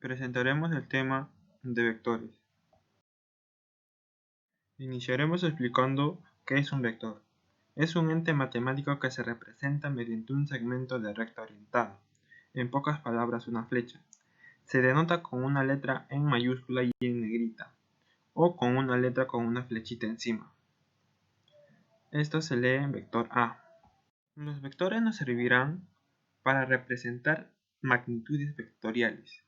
Presentaremos el tema de vectores. Iniciaremos explicando qué es un vector. Es un ente matemático que se representa mediante un segmento de recta orientada, en pocas palabras una flecha. Se denota con una letra en mayúscula y en negrita, o con una letra con una flechita encima. Esto se lee en vector A. Los vectores nos servirán para representar magnitudes vectoriales.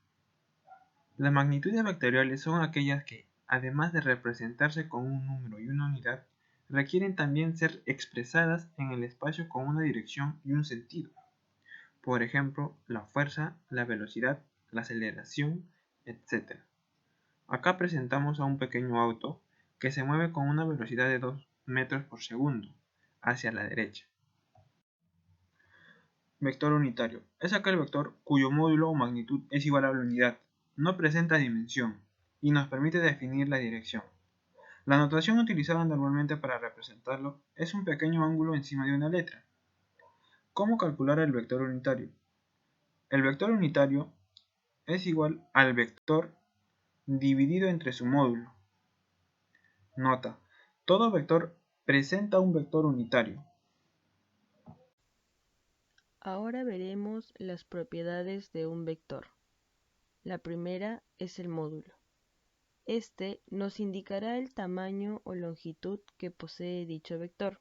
Las magnitudes vectoriales son aquellas que, además de representarse con un número y una unidad, requieren también ser expresadas en el espacio con una dirección y un sentido. Por ejemplo, la fuerza, la velocidad, la aceleración, etc. Acá presentamos a un pequeño auto que se mueve con una velocidad de 2 metros por segundo hacia la derecha. Vector unitario. Es aquel vector cuyo módulo o magnitud es igual a la unidad, no presenta dimensión, y nos permite definir la dirección. La notación utilizada normalmente para representarlo es un pequeño ángulo encima de una letra. ¿Cómo calcular el vector unitario? El vector unitario es igual al vector dividido entre su módulo. Nota: todo vector presenta un vector unitario. Ahora veremos las propiedades de un vector. La primera es el módulo. Este nos indicará el tamaño o longitud que posee dicho vector.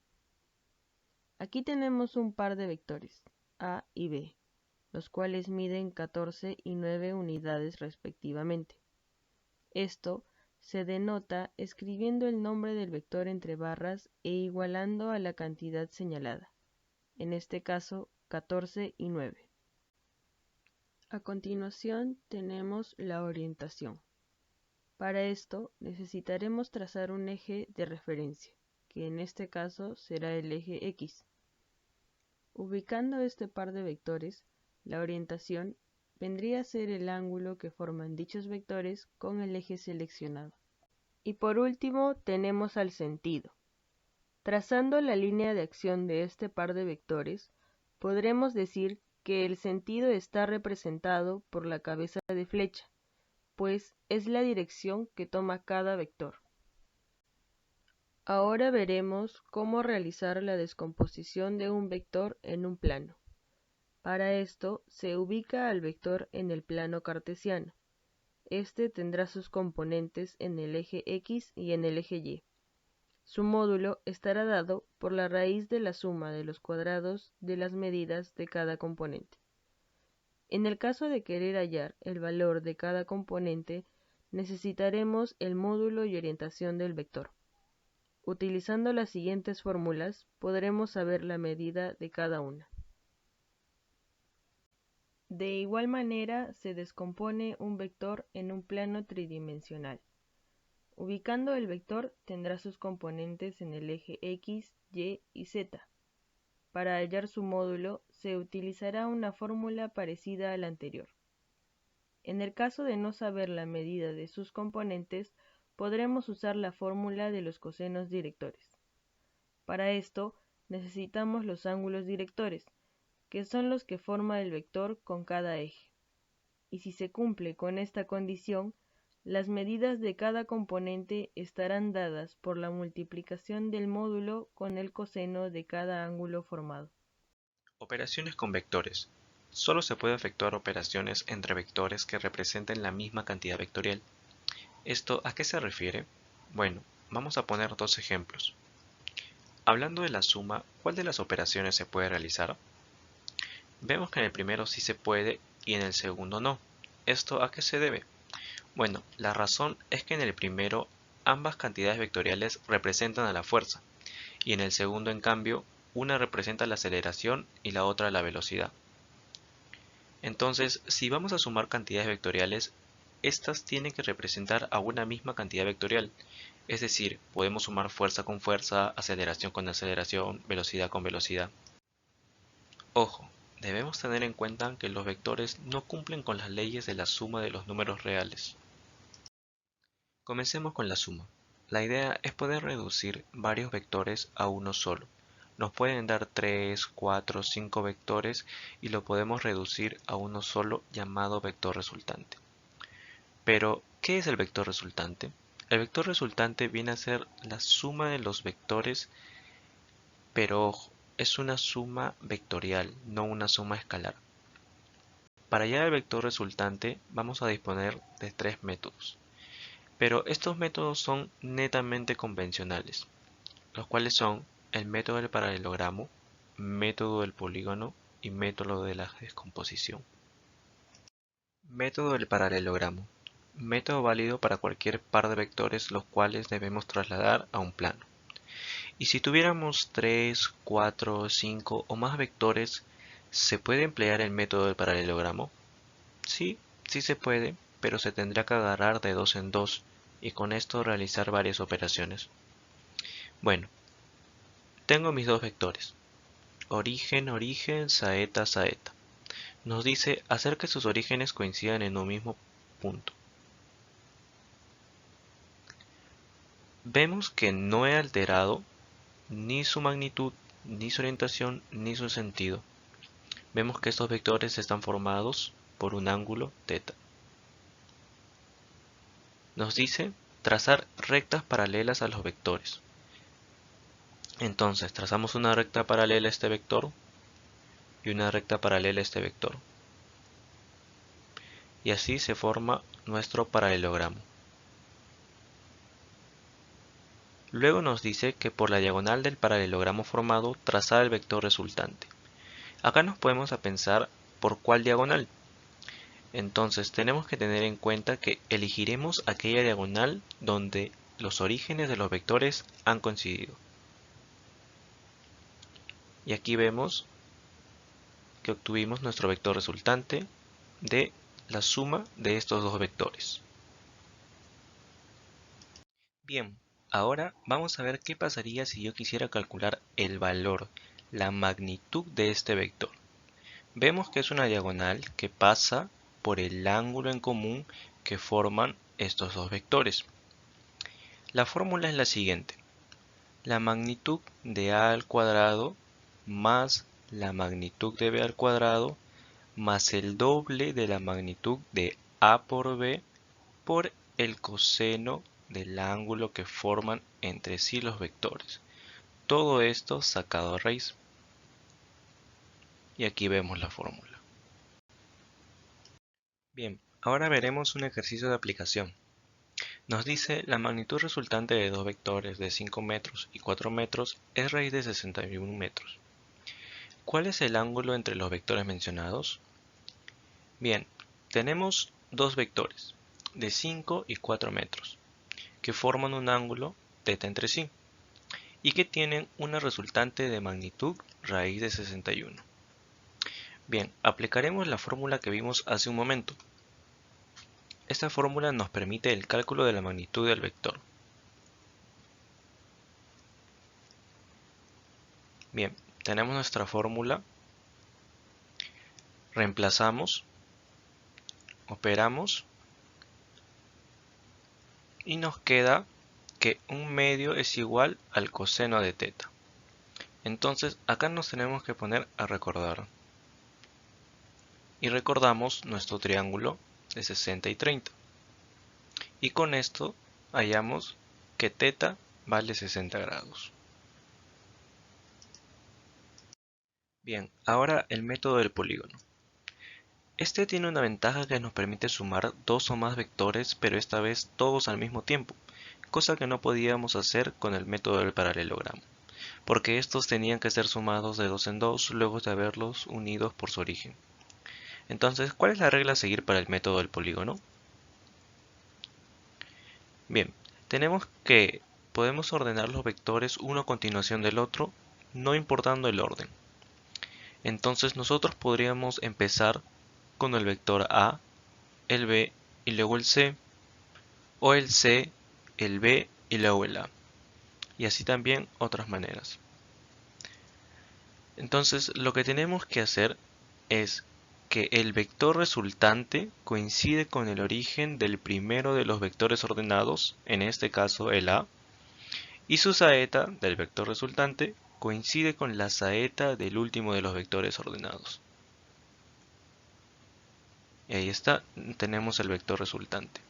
Aquí tenemos un par de vectores, A y B, los cuales miden 14 y 9 unidades respectivamente. Esto se denota escribiendo el nombre del vector entre barras e igualando a la cantidad señalada, en este caso 14 y 9. A continuación tenemos la orientación. Para esto necesitaremos trazar un eje de referencia, que en este caso será el eje X. Ubicando este par de vectores, la orientación vendría a ser el ángulo que forman dichos vectores con el eje seleccionado. Y por último tenemos al sentido. Trazando la línea de acción de este par de vectores, podremos decir que el sentido está representado por la cabeza de flecha, pues es la dirección que toma cada vector. Ahora veremos cómo realizar la descomposición de un vector en un plano. Para esto se ubica al vector en el plano cartesiano. Este tendrá sus componentes en el eje X y en el eje Y. Su módulo estará dado por la raíz de la suma de los cuadrados de las medidas de cada componente. En el caso de querer hallar el valor de cada componente, necesitaremos el módulo y orientación del vector. Utilizando las siguientes fórmulas, podremos saber la medida de cada una. De igual manera, se descompone un vector en un plano tridimensional. Ubicando el vector, tendrá sus componentes en el eje X, Y y Z. Para hallar su módulo, se utilizará una fórmula parecida a la anterior. En el caso de no saber la medida de sus componentes, podremos usar la fórmula de los cosenos directores. Para esto, necesitamos los ángulos directores, que son los que forma el vector con cada eje. Y si se cumple con esta condición, las medidas de cada componente estarán dadas por la multiplicación del módulo con el coseno de cada ángulo formado. Operaciones con vectores. Solo se puede efectuar operaciones entre vectores que representen la misma cantidad vectorial. ¿Esto a qué se refiere? Bueno, vamos a poner dos ejemplos. Hablando de la suma, ¿cuál de las operaciones se puede realizar? Vemos que en el primero sí se puede y en el segundo no. ¿Esto a qué se debe? Bueno, la razón es que en el primero ambas cantidades vectoriales representan a la fuerza y en el segundo, en cambio, una representa la aceleración y la otra la velocidad. Entonces, si vamos a sumar cantidades vectoriales, estas tienen que representar a una misma cantidad vectorial. Es decir, podemos sumar fuerza con fuerza, aceleración con aceleración, velocidad con velocidad. Ojo, debemos tener en cuenta que los vectores no cumplen con las leyes de la suma de los números reales. Comencemos con la suma. La idea es poder reducir varios vectores a uno solo. Nos pueden dar 3, 4, 5 vectores y lo podemos reducir a uno solo llamado vector resultante. Pero, ¿qué es el vector resultante? El vector resultante viene a ser la suma de los vectores, pero ojo, es una suma vectorial, no una suma escalar. Para hallar el vector resultante vamos a disponer de tres métodos, pero estos métodos son netamente convencionales, los cuales son el método del paralelogramo, método del polígono y método de la descomposición. Método del paralelogramo. Método válido para cualquier par de vectores los cuales debemos trasladar a un plano. Y si tuviéramos 3, 4, 5 o más vectores, ¿se puede emplear el método del paralelogramo? Sí, sí se puede, pero se tendrá que agarrar de dos en dos y con esto realizar varias operaciones. Bueno, tengo mis dos vectores, origen, origen, saeta, saeta. Nos dice hacer que sus orígenes coincidan en un mismo punto. Vemos que no he alterado ni su magnitud, ni su orientación, ni su sentido. Vemos que estos vectores están formados por un ángulo θ. Nos dice trazar rectas paralelas a los vectores. Entonces trazamos una recta paralela a este vector y una recta paralela a este vector. Y así se forma nuestro paralelogramo. Luego nos dice que por la diagonal del paralelogramo formado trazar el vector resultante. Acá nos podemos a pensar por cuál diagonal. Entonces tenemos que tener en cuenta que elegiremos aquella diagonal donde los orígenes de los vectores han coincidido. Y aquí vemos que obtuvimos nuestro vector resultante de la suma de estos dos vectores. Bien, ahora vamos a ver qué pasaría si yo quisiera calcular el valor, la magnitud de este vector. Vemos que es una diagonal que pasa por el ángulo en común que forman estos dos vectores. La fórmula es la siguiente. La magnitud de a al cuadrado más la magnitud de b al cuadrado más el doble de la magnitud de a por b por el coseno del ángulo que forman entre sí los vectores. Todo esto sacado a raíz. Y aquí vemos la fórmula. Bien, ahora veremos un ejercicio de aplicación. Nos dice la magnitud resultante de dos vectores de 5 metros y 4 metros es raíz de 61 metros. ¿Cuál es el ángulo entre los vectores mencionados? Bien, tenemos dos vectores de 5 y 4 metros que forman un ángulo θ entre sí y que tienen una resultante de magnitud raíz de 61. Bien, aplicaremos la fórmula que vimos hace un momento. Esta fórmula nos permite el cálculo de la magnitud del vector. Bien, tenemos nuestra fórmula, reemplazamos, operamos y nos queda que un medio es igual al coseno de θ. Entonces acá nos tenemos que poner a recordar. Y recordamos nuestro triángulo de 60 y 30. Y con esto hallamos que θ vale 60 grados. Bien, ahora el método del polígono. Este tiene una ventaja que nos permite sumar dos o más vectores, pero esta vez todos al mismo tiempo, cosa que no podíamos hacer con el método del paralelogramo, porque estos tenían que ser sumados de dos en dos luego de haberlos unidos por su origen. Entonces, ¿cuál es la regla a seguir para el método del polígono? Bien, tenemos que podemos ordenar los vectores uno a continuación del otro, no importando el orden. Entonces nosotros podríamos empezar con el vector A, el B y luego el C, o el C, el B y luego el A, y así también otras maneras. Entonces lo que tenemos que hacer es que el vector resultante coincide con el origen del primero de los vectores ordenados, en este caso el A, y su saeta del vector resultante coincide con la saeta del último de los vectores ordenados. Y ahí está, tenemos el vector resultante.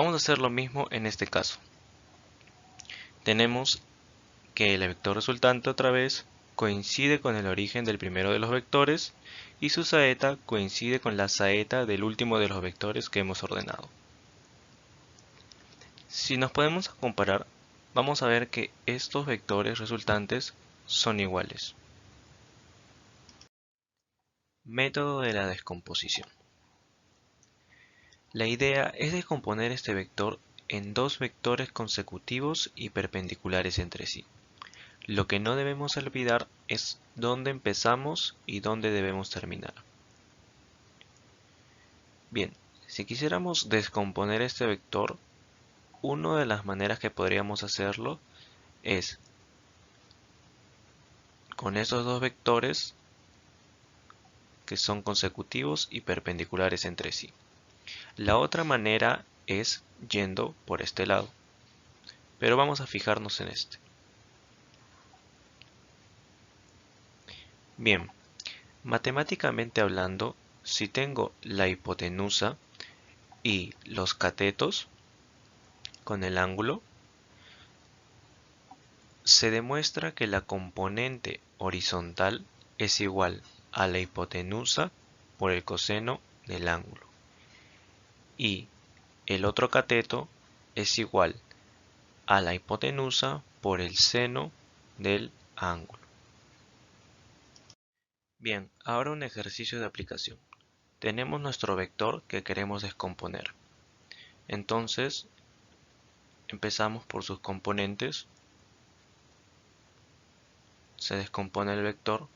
Vamos a hacer lo mismo en este caso. Tenemos que el vector resultante otra vez coincide con el origen del primero de los vectores y su saeta coincide con la saeta del último de los vectores que hemos ordenado. Si nos podemos comparar, vamos a ver que estos vectores resultantes son iguales. Método de la descomposición. La idea es descomponer este vector en dos vectores consecutivos y perpendiculares entre sí. Lo que no debemos olvidar es dónde empezamos y dónde debemos terminar. Bien, si quisiéramos descomponer este vector, una de las maneras que podríamos hacerlo es con estos dos vectores que son consecutivos y perpendiculares entre sí. La otra manera es yendo por este lado, pero vamos a fijarnos en este. Bien, matemáticamente hablando, si tengo la hipotenusa y los catetos con el ángulo, se demuestra que la componente horizontal es igual a la hipotenusa por el coseno del ángulo y el otro cateto es igual a la hipotenusa por el seno del ángulo. Bien, ahora un ejercicio de aplicación. Tenemos nuestro vector que queremos descomponer. Entonces, empezamos por sus componentes. Se descompone el vector.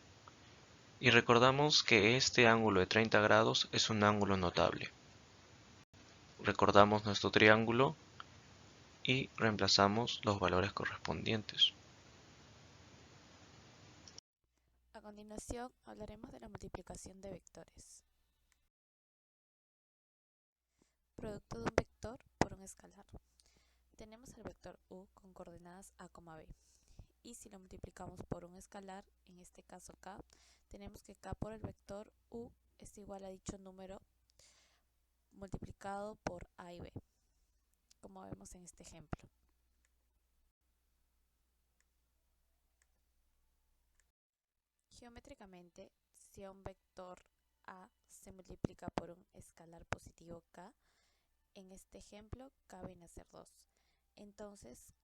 Y recordamos que este ángulo de 30 grados es un ángulo notable. Recordamos nuestro triángulo y reemplazamos los valores correspondientes. A continuación hablaremos de la multiplicación de vectores. Producto de un vector por un escalar. Tenemos el vector u con coordenadas a, b. Y si lo multiplicamos por un escalar, en este caso k, tenemos que k por el vector u es igual a dicho número multiplicado por a y b, como vemos en este ejemplo. Geométricamente, si a un vector a se multiplica por un escalar positivo k, en este ejemplo k viene a ser 2. Entonces,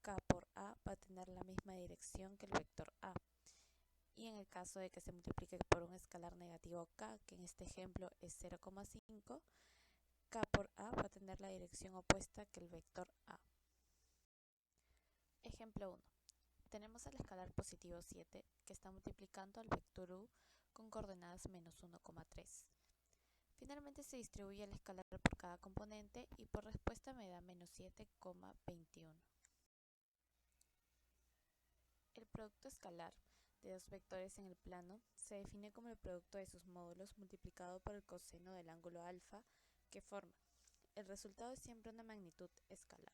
k por a va a tener la misma dirección que el vector a. Y en el caso de que se multiplique por un escalar negativo k, que en este ejemplo es 0,5, k por a va a tener la dirección opuesta que el vector a. Ejemplo 1. Tenemos el escalar positivo 7 que está multiplicando al vector u con coordenadas menos 1,3. Finalmente se distribuye el escalar por cada componente y por respuesta me da menos 7,21. El producto escalar de dos vectores en el plano se define como el producto de sus módulos multiplicado por el coseno del ángulo alfa que forman. El resultado es siempre una magnitud escalar,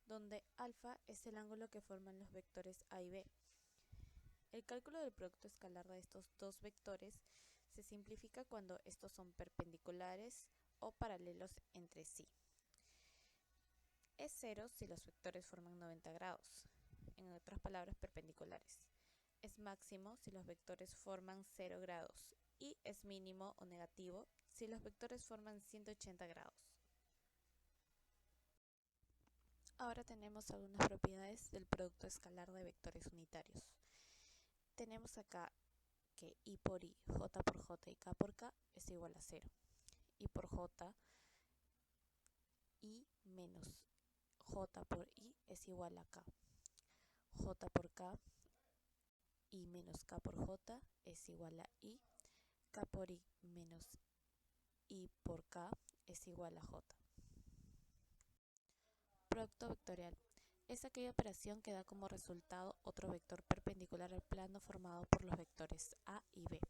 donde alfa es el ángulo que forman los vectores a y b. El cálculo del producto escalar de estos dos vectores se simplifica cuando estos son perpendiculares o paralelos entre sí. Es cero si los vectores forman 90 grados, en otras palabras perpendiculares. Es máximo si los vectores forman 0 grados y es mínimo o negativo si los vectores forman 180 grados. Ahora tenemos algunas propiedades del producto escalar de vectores unitarios. Tenemos acá que i por i, j por j y k por k es igual a 0. I por j, i menos j por i es igual a k. J por k, i menos k por j es igual a i. K por i menos i por k es igual a j. Producto vectorial. Es aquella operación que da como resultado otro vector perpendicular al plano formado por los vectores a y b.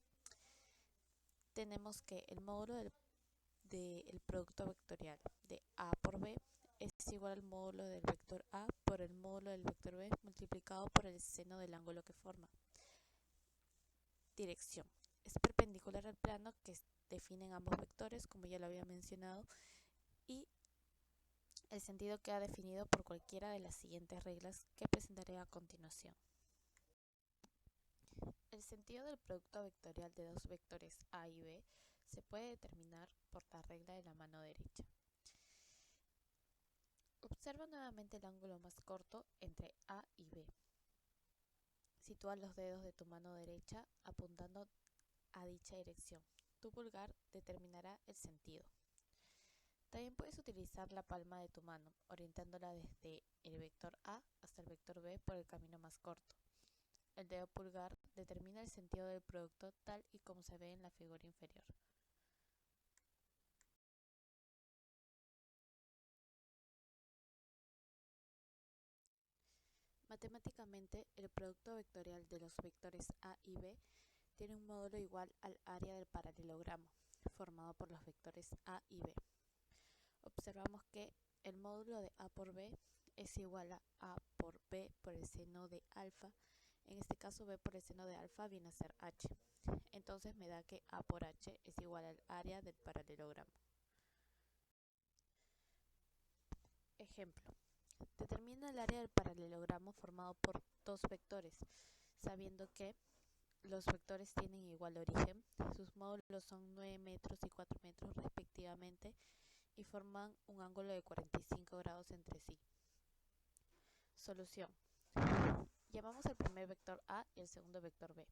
Tenemos que el módulo del producto vectorial de a por b es igual al módulo del vector a por el módulo del vector b multiplicado por el seno del ángulo que forma. Dirección. Es perpendicular al plano que definen ambos vectores, como ya lo había mencionado, y El sentido queda definido por cualquiera de las siguientes reglas que presentaré a continuación. El sentido del producto vectorial de dos vectores A y B se puede determinar por la regla de la mano derecha. Observa nuevamente el ángulo más corto entre A y B. Sitúa los dedos de tu mano derecha apuntando a dicha dirección. Tu pulgar determinará el sentido. También puedes utilizar la palma de tu mano, orientándola desde el vector A hasta el vector B por el camino más corto. El dedo pulgar determina el sentido del producto tal y como se ve en la figura inferior. Matemáticamente, el producto vectorial de los vectores A y B tiene un módulo igual al área del paralelogramo, formado por los vectores A y B. Observamos que el módulo de A por B es igual a A por B por el seno de alfa. En este caso, B por el seno de alfa viene a ser H. Entonces me da que A por H es igual al área del paralelogramo. Ejemplo. Determina el área del paralelogramo formado por dos vectores, sabiendo que los vectores tienen igual origen, sus módulos son 9 metros y 4 metros respectivamente y forman un ángulo de 45 grados entre sí. Solución. Llamamos al primer vector A y al segundo vector B.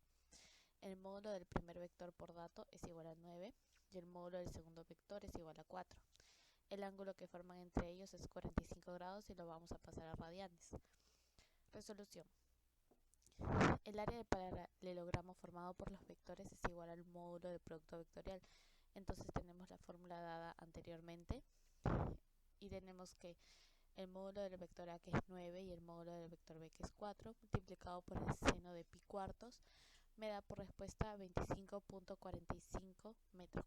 El módulo del primer vector por dato es igual a 9 y el módulo del segundo vector es igual a 4. El ángulo que forman entre ellos es 45 grados y lo vamos a pasar a radianes. Resolución. El área del paralelogramo formado por los vectores es igual al módulo del producto vectorial. Entonces tenemos la fórmula dada anteriormente y tenemos que el módulo del vector A, que es 9, y el módulo del vector B, que es 4, multiplicado por el seno de pi cuartos, me da por respuesta 25.45 metros.